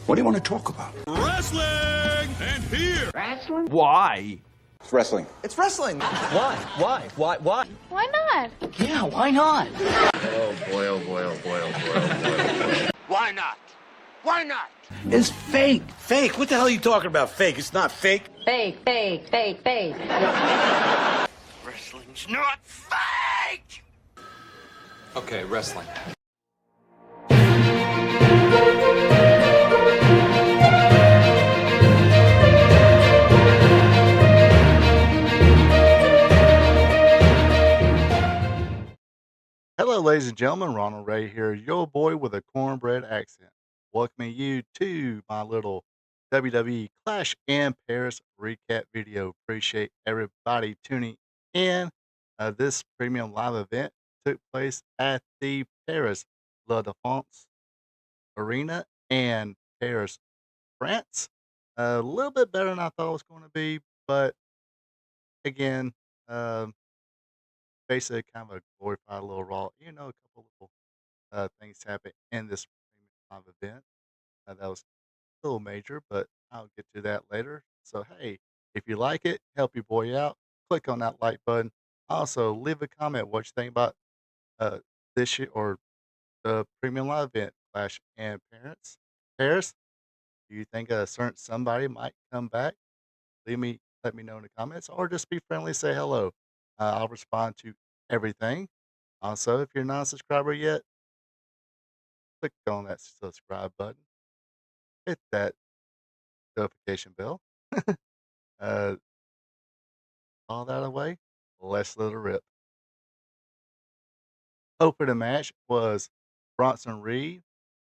What do you want to talk about? Wrestling! And here! Wrestling? Why? It's wrestling. It's wrestling. Why? Why? Why not? Yeah, why not? Oh boy, oh boy, oh boy, oh boy, oh boy. Why not? Why not? It's fake. Fake? What the hell are you talking about? Fake? It's not fake. Fake. Wrestling's not fake! Okay, wrestling. Hello, ladies and gentlemen. Ronald Ray here, your boy with a cornbread accent. Welcoming you to my little WWE Clash in Paris recap video. Appreciate everybody tuning in. This premium live event took place at the Paris La Défense Arena in Paris, France. A little bit better than I thought it was going to be, but again, basically kind of a glorified little Raw. You know, a couple little things happen in this live event that was a little major, but I'll get to that later. So, hey, if you like it, help your boy out, click on that like button. Also, leave a comment what you think about uh, this year or the premium live event, Clash and Parents. Paris, do you think a certain somebody might come back? Let me know in the comments, or just be friendly, say hello. I'll respond to everything. Also, if you're not a subscriber yet, click on that subscribe button, hit that notification bell. uh, all that away, let's let it rip. Opening match was Bronson Reed,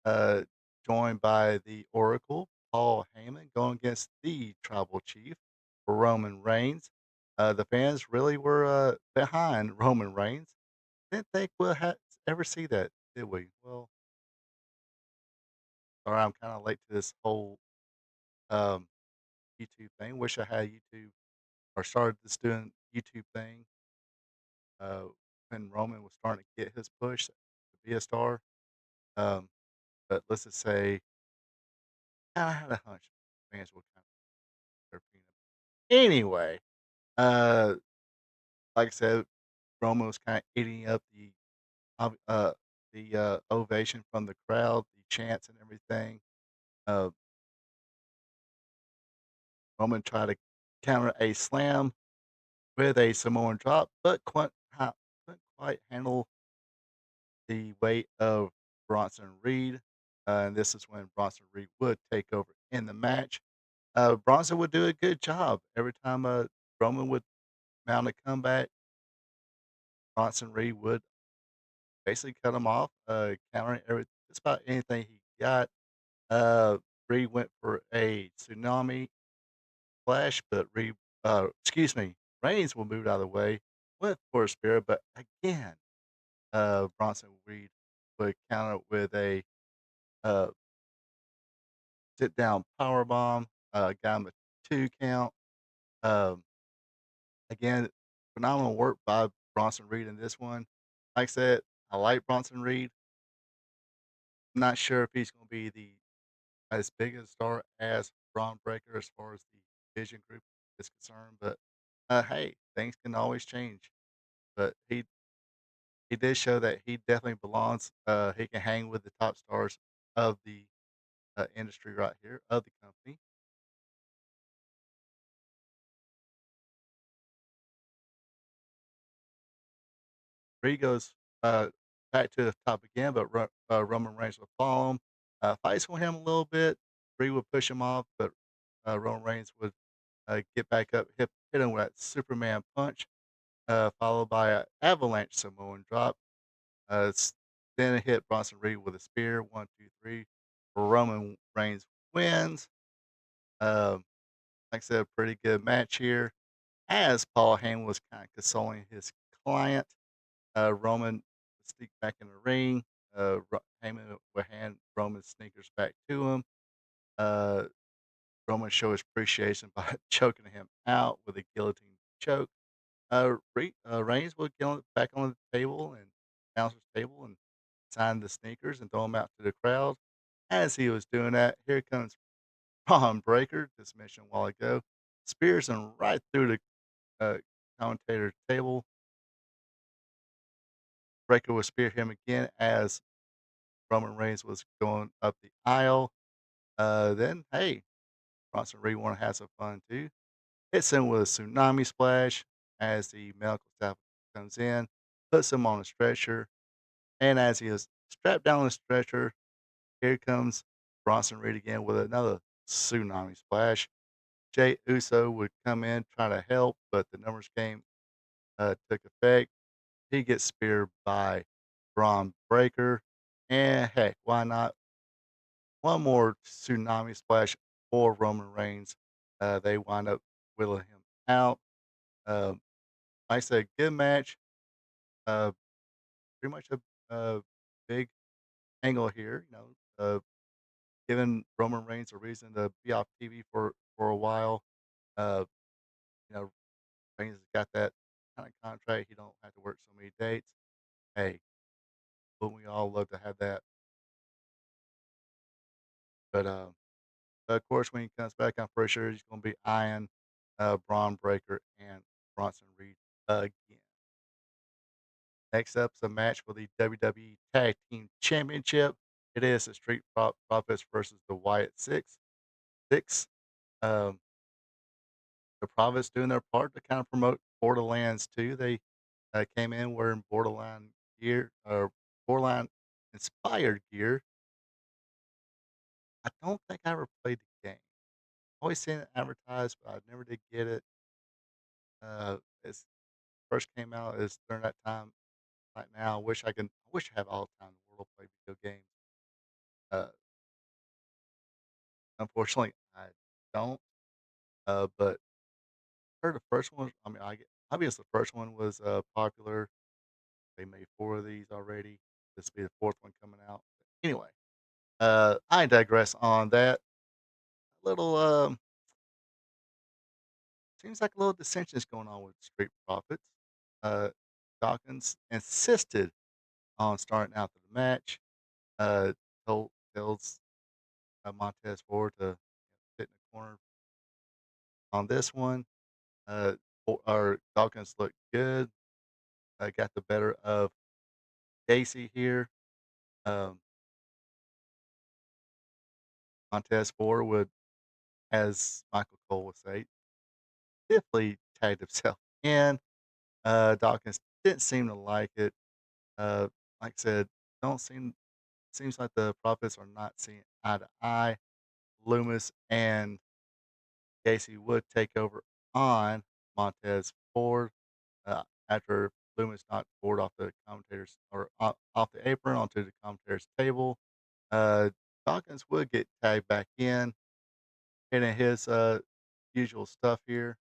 uh, joined by the Oracle, Paul Heyman, going against the Tribal Chief, Roman Reigns. The fans really were behind Roman Reigns. Didn't think we'll ever see that, did we? Well, sorry, I'm kind of late to this whole um, YouTube thing. Wish I had YouTube or started this doing YouTube thing uh, when Roman was starting to get his push to be a star. Um, but let's just say I had a hunch fans would kind of start being anyway. Uh, like I said, Roman was kind of eating up ob- uh, the ovation from the crowd, the chants and everything. Uh, Roman tried to counter a slam with a Samoan drop, but couldn't quite handle the weight of Bronson Reed. And this is when Bronson Reed would take over in the match. Bronson would do a good job every time Roman would mount a comeback. Bronson Reed would basically cut him off, countering just about anything he got. Uh, Reed went for a tsunami flash, but Reigns will move out of the way, went for a spear, but again, Bronson Reed would counter with a uh, sit down power bomb, got him a 2 count. Um, again, phenomenal work by Bronson Reed in this one. Like I said, I like Bronson Reed. I'm not sure if he's going to be the as big a star as Braun Breaker as far as the Vision Group is concerned, but hey, things can always change. But he did show that he definitely belongs. He can hang with the top stars of the industry right here of the company. Bree goes back to the top again, but Roman Reigns will follow him. Fights with him a little bit. Bree would push him off, but Roman Reigns would get back up, hit him with that Superman punch, followed by an avalanche Samoan drop. Then it hit Bronson Reed with a spear. 1, 2, 3. Roman Reigns wins. Um, like I said, a pretty good match here. As Paul Heyman was kind of consoling his client, Roman sneaked back in the ring. Heyman would hand Roman's sneakers back to him. Uh, Roman showed his appreciation by choking him out with a guillotine choke. Reigns would get back on the table and announcer's table and sign the sneakers and throw them out to the crowd. As he was doing that, here comes Braun Breaker, just mentioned a while ago, spears him right through the commentator table. Breaker will spear him again as Roman Reigns was going up the aisle. Then, hey, Bronson Reed want to have some fun too. Hits him with a tsunami splash as the medical staff comes in, puts him on a stretcher, and as he is strapped down on the stretcher, here comes Bronson Reed again with another tsunami splash. Jay Uso would come in, try to help, but the numbers game took effect. He gets speared by Braun Breaker. And heck, why not? One more tsunami splash for Roman Reigns. They wind up wheeling him out. Um, like I said, good match. Uh, pretty much a big angle here. Giving Roman Reigns a reason to be off TV for a while. Uh, you know, Reigns has got that kind of contract. He don't have to work so many dates. Hey, wouldn't we all love to have that? But of course, when he comes back, I'm pretty sure he's going to be eyeing Braun Breaker and Bronson Reed again. Next up is a match for the WWE Tag Team Championship. It is the Street Profits versus the Wyatt Six. Six. Um, the Profits doing their part to kind of promote Borderlands 2. They came in wearing Borderline gear or Borderline inspired gear. I don't think I ever played the game. Always seen it advertised, but I never did get it. It's first came out is during that time. Right now, I wish I had all the time in the world to play video games. Uh, Unfortunately, I don't. But heard the first one. I mean, obviously the first one was popular. They made four of these already. This will be the fourth one coming out. But anyway, I digress on that. A little seems like a little dissension is going on with Street Profits. Uh, Dawkins insisted on starting out the match. Uh, tells Montez Ford to sit in the corner on this one. Our Dawkins looked good. Got the better of Casey here. Um, Montez Ford would, as Michael Cole would say, stiffly tagged himself in. Dawkins didn't seem to like it. Like I said, don't seem seems like the Profits are not seeing eye to eye. Loomis and Casey would take over on Montez Ford after Loomis knocked Ford off the commentators or off the apron onto the commentators table. Uh, Dawkins would get tagged back in, hitting his usual stuff here.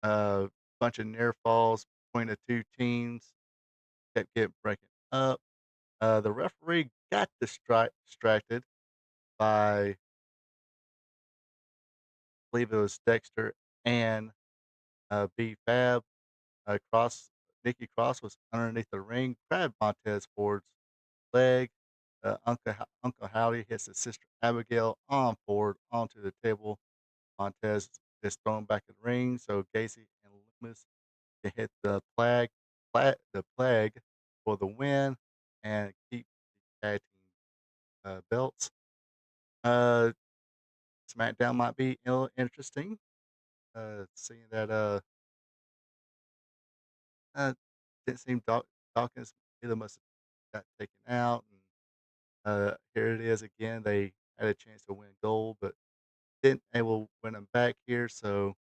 Bunch of near falls between the two teams, kept getting breaking up. The referee got distracted by, I believe it was Dexter and B Fab. Cross Nikki Cross was underneath the ring, grabbed Montez Ford's leg. Uncle Howdy hits his sister Abigail on Ford onto the table. Montez is thrown back in the ring, so Gacy and Loomis can hit the plague for the win and keep the tag team belts. Uh, SmackDown might be interesting. Seeing that uh, didn't seem Dawkins either must have got taken out, and here it is again. They had a chance to win gold, but didn't able to win them back here. So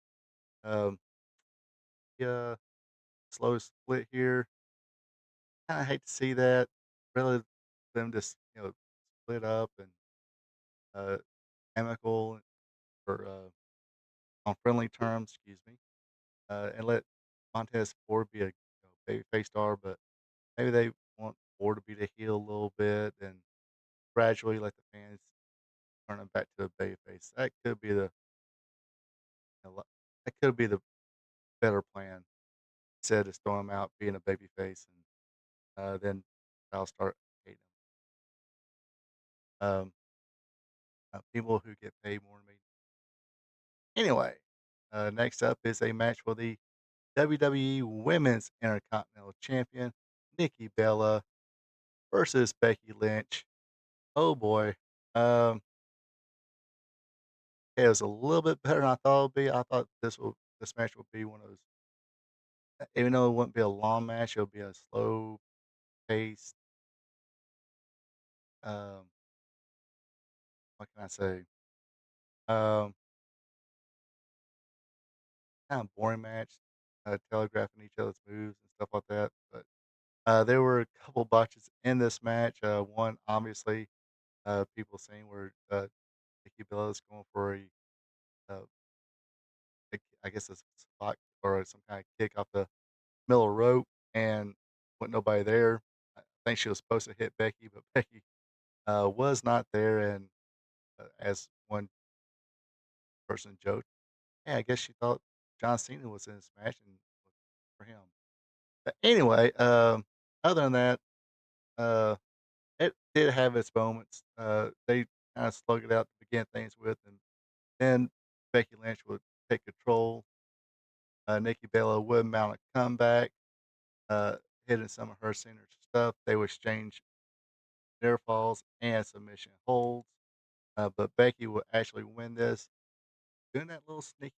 um, yeah, slow split here. Kind of hate to see that. Really, them just split up and uh, amicable or on friendly terms. Excuse me, and let Montez Ford be a baby face star, but maybe they want Ford to be the heel a little bit and gradually let the fans turn him back to a baby face. That could be the better plan. Instead of just throw him out being a baby face and then I'll start hating him. people who get paid more than me. Anyway, next up is a match for the WWE Women's Intercontinental Champion, Nikki Bella versus Becky Lynch. Oh boy. Um, it was a little bit better than I thought it would be. I thought this match would be one of those, even though it wouldn't be a long match, it would be a slow paced. Um, what can I say? Um, kind of boring match, telegraphing each other's moves and stuff like that. But there were a couple botches in this match. One, obviously, people saying where Nikki Bella is going for uh, I guess a spot or some kind of kick off the middle rope, and with nobody there. I think she was supposed to hit Becky, but Becky was not there. And as one person joked, "Hey, I guess she thought John Cena was in this match and was for him." But anyway, other than that, uh, it did have its moments. They kind of slugged it out to begin things with, and then Becky Lynch would take control. Nikki Bella would mount a comeback, uh, hitting some of her signature stuff. They would exchange near falls and submission holds. But Becky would actually win this, doing that little sneaky,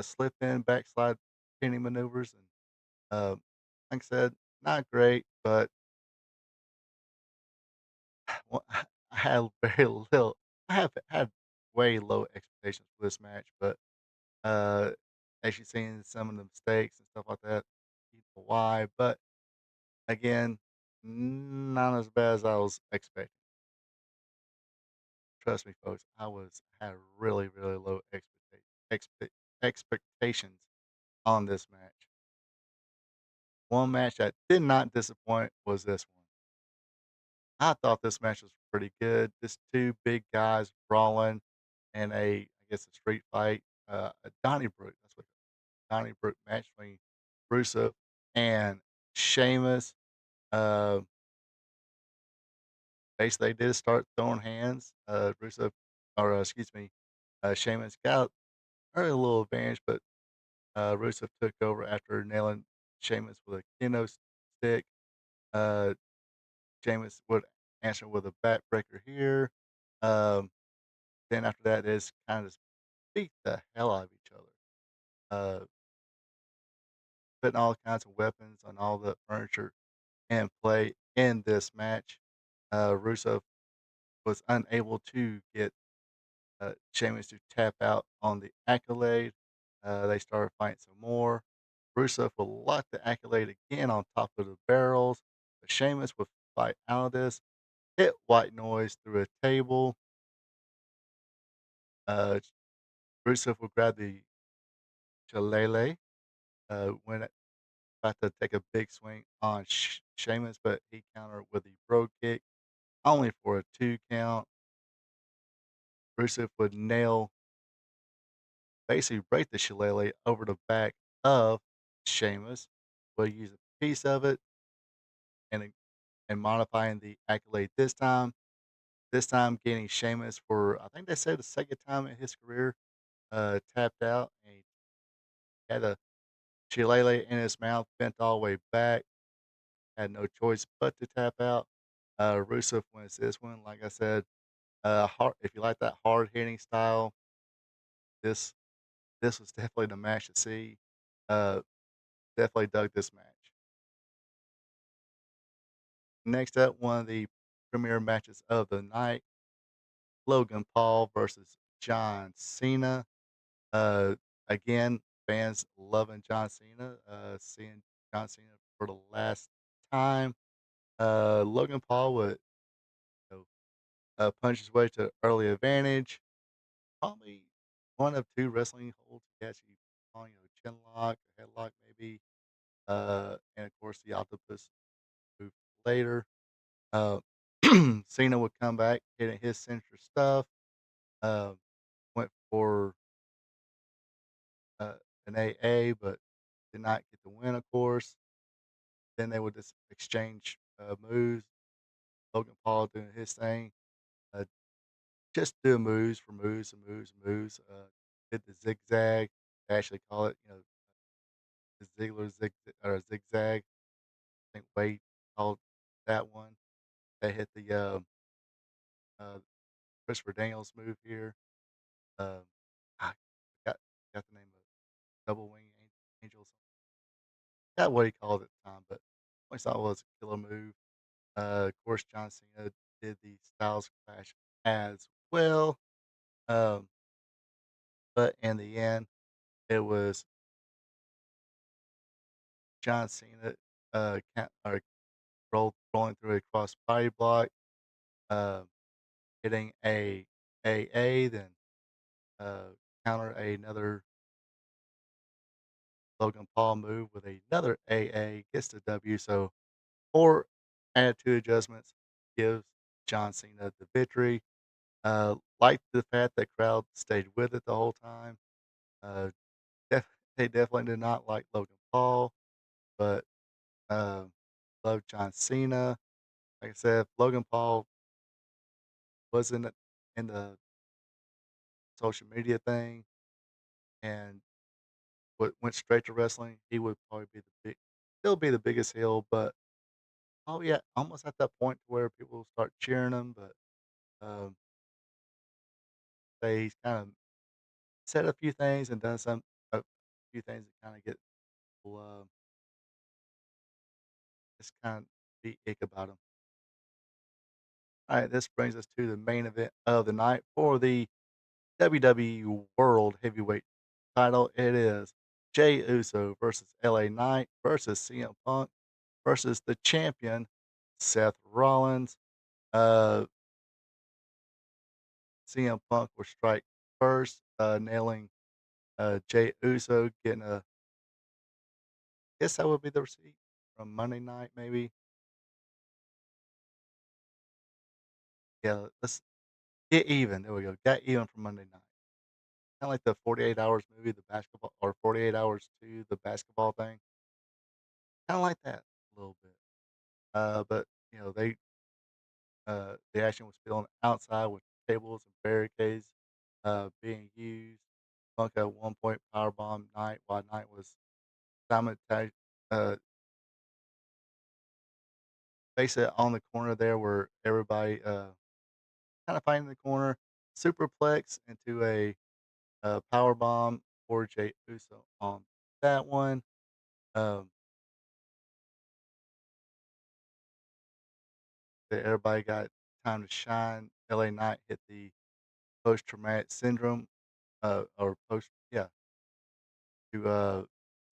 slip in backslide pinning maneuvers. And like I said, not great, but well, I had very little. I have had way low expectations for this match, but uh, as you've seen some of the mistakes and stuff like that, you know why. But again, not as bad as I was expecting. Trust me, folks, had really, really low expectations on this match. One match that did not disappoint was this one. I thought this match was pretty good. This two big guys brawling in I guess, a street fight, a Donnybrook. That's what Donnybrook match between Rusev and Sheamus. Uh, Basically, they did start throwing hands. Rusev, or excuse me, Sheamus got a little advantage, but Rusev took over after nailing Sheamus with a kendo stick. Uh, Sheamus would answer with a backbreaker here. Um, then after that, they just kind of just beat the hell out of each other. Uh, Putting all kinds of weapons on all the furniture in play in this match. Rusev was unable to get Sheamus to tap out on the accolade. They started fighting some more. Rusev would lock the accolade again on top of the barrels. But Sheamus would fight out of this, hit White Noise through a table. Uh, Rusev would grab the shillelagh when about to take a big swing on Sheamus, but he countered with the bro kick, only for a 2 count. Rusev would basically break the shillelagh over the back of Sheamus. Would use a piece of it and modifying the accolade this time. This time getting Sheamus for, I think they said, the second time in his career, tapped out, and he had a shillelagh in his mouth, bent all the way back, had no choice but to tap out. Rusev wins this one. Like I said, if you like that hard hitting style, this this was definitely the match to see. Uh, Definitely dug this match. Next up, one of the premier matches of the night: Logan Paul versus John Cena. Uh, Again, fans loving John Cena. Seeing John Cena for the last time. Logan Paul would, you know, punch his way to early advantage. Probably one of two wrestling holds he actually on, chin lock, headlock maybe. And of course the octopus move later. Uh, Cena would come back hitting his signature stuff. Uh, Went for uh, an AA, but did not get the win, of course. Then they would just exchange moves. Logan Paul doing his thing, uh, just doing moves for moves and moves and moves. Did the zigzag. They actually call it, the Ziggler or zigzag. I think Wade called that one. They hit the uh, Christopher Daniels move here. Um, I got the name of double wing angel. Got what he called it at the time, but I always thought it was a killer move. Of course, John Cena did the Styles Clash as well. Um, but in the end, it was John Cena rolling through a cross body block, uh, hitting a then uh, counter another Logan Paul move with another gets the W. So 4 attitude adjustments gives John Cena the victory. Liked the fact that crowd stayed with it the whole time. Uh, they definitely did not like Logan Paul, but uh, love John Cena. Like I said, if Logan Paul wasn't in the social media thing and went straight to wrestling, he would probably be still be the biggest heel. But oh yeah, almost at that point where people start cheering him. But um, they kind of said a few things and done a few things that kind of get people, just kind of be ick about him. All right, this brings us to the main event of the night for the WWE World Heavyweight title. It is Jey Uso versus LA Knight versus CM Punk versus the champion Seth Rollins. Uh, CM Punk will strike first, nailing Jey Uso, getting a guess that would be the receipt from Monday night, maybe. Yeah, let's get even. There we go. Got even from Monday night. Kind of like the 48 Hours movie, the basketball, or 48 Hours to the basketball thing. Kind of like that a little bit. But the action was filmed outside with tables and barricades being used. Punk at one point powerbomb Knight while Knight was simultaneously basically on the corner there where everybody kind of fighting in the corner. Superplex into a power bomb for Jey Uso on that one. Um, that everybody got time to shine. LA Knight hit the post traumatic syndrome, or to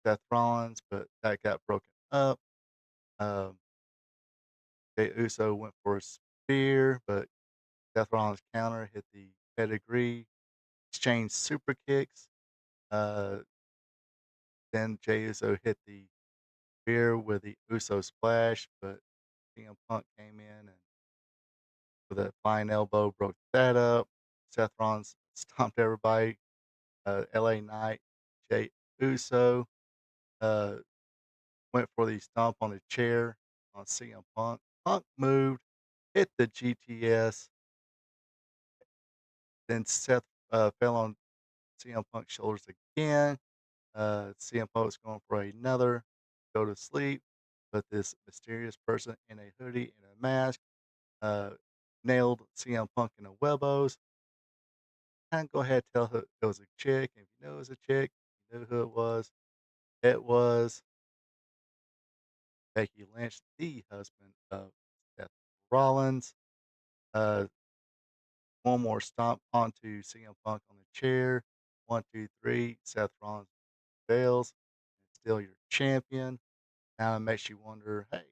Seth Rollins, but that got broken up. Um, Jey Uso went for a spear, but Seth Rollins counter hit the pedigree, exchanged super kicks. Uh, then Jey Uso hit the spear with the Uso splash, but CM Punk came in and with a flying elbow broke that up. Seth Rollins stomped everybody. LA Knight, Jey Uso uh, went for the stomp on the chair on CM Punk. Punk moved, hit the GTS. Then Seth fell on CM Punk's shoulders again. CM Punk's going for another go to sleep, but this mysterious person in a hoodie and a mask uh, nailed CM Punk in the elbows. Can't go ahead and tell who it was a chick. If you know it was a chick, you knew who it was. It was Becky Lynch, the husband of Seth Rollins. Uh, one more stomp onto CM Punk on the chair. 1, 2, 3. Seth Rollins fails. Still your champion. Now it makes you wonder, hey,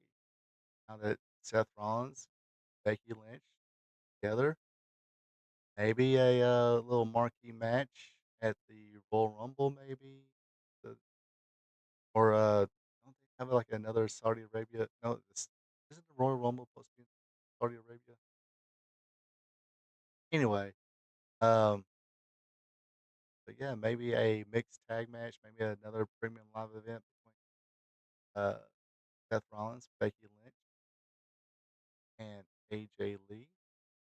now that Seth Rollins, Becky Lynch together, maybe a little marquee match at the Royal Rumble, maybe, the, or don't they have like another Saudi Arabia? No, isn't the Royal Rumble supposed to be in Saudi Arabia? Anyway, um, but yeah, maybe a mixed tag match, maybe another premium live event between uh, Seth Rollins, Becky Lynch, and AJ Lee.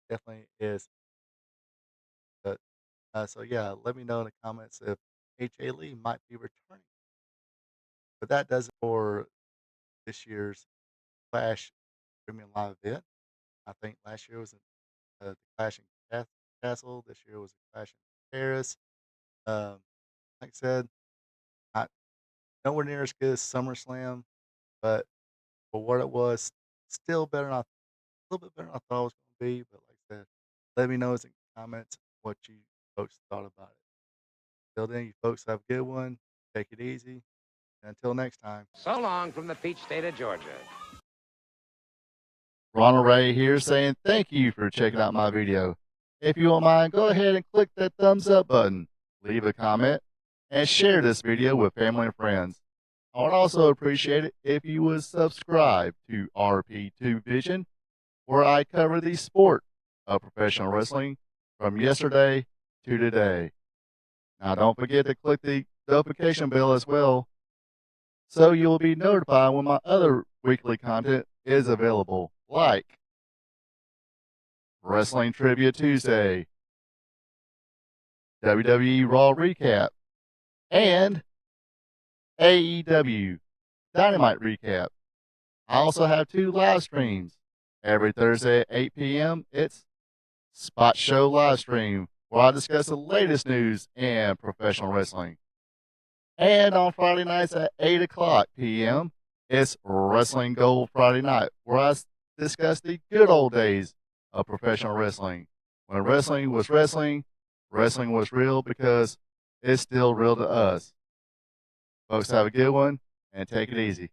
Definitely is So yeah, let me know in the comments if H.A. Lee might be returning. But that does it for this year's Clash Premium Live event. I think last year was the Clash in Castle. This year was the Clash in Paris. Um, like I said, not nowhere near as good as SummerSlam, but for what it was, still better than a little bit better than I thought it was going to be. But like I said, let me know in the comments what you folks thought about it. Till then, you folks have a good one. Take it easy. And until next time. So long from the peach state of Georgia. Ronald Ray here saying thank you for checking out my video. If you don't mind, go ahead and click that thumbs up button, leave a comment, and share this video with family and friends. I would also appreciate it if you would subscribe to RP2 Vision, where I cover the sport of professional wrestling from yesterday to today. Now don't forget to click the notification bell as well, so you'll be notified when my other weekly content is available, like Wrestling Trivia Tuesday, WWE Raw Recap, and AEW Dynamite Recap. I also have 2 live streams. Every Thursday at 8 p.m., it's Spot Show Live Stream, where I discuss the latest news in professional wrestling. And on Friday nights at 8 o'clock p.m., it's Wrestling Gold Friday Night, where I discuss the good old days of professional wrestling. When wrestling was wrestling, wrestling was real because it's still real to us. Folks, have a good one and take it easy.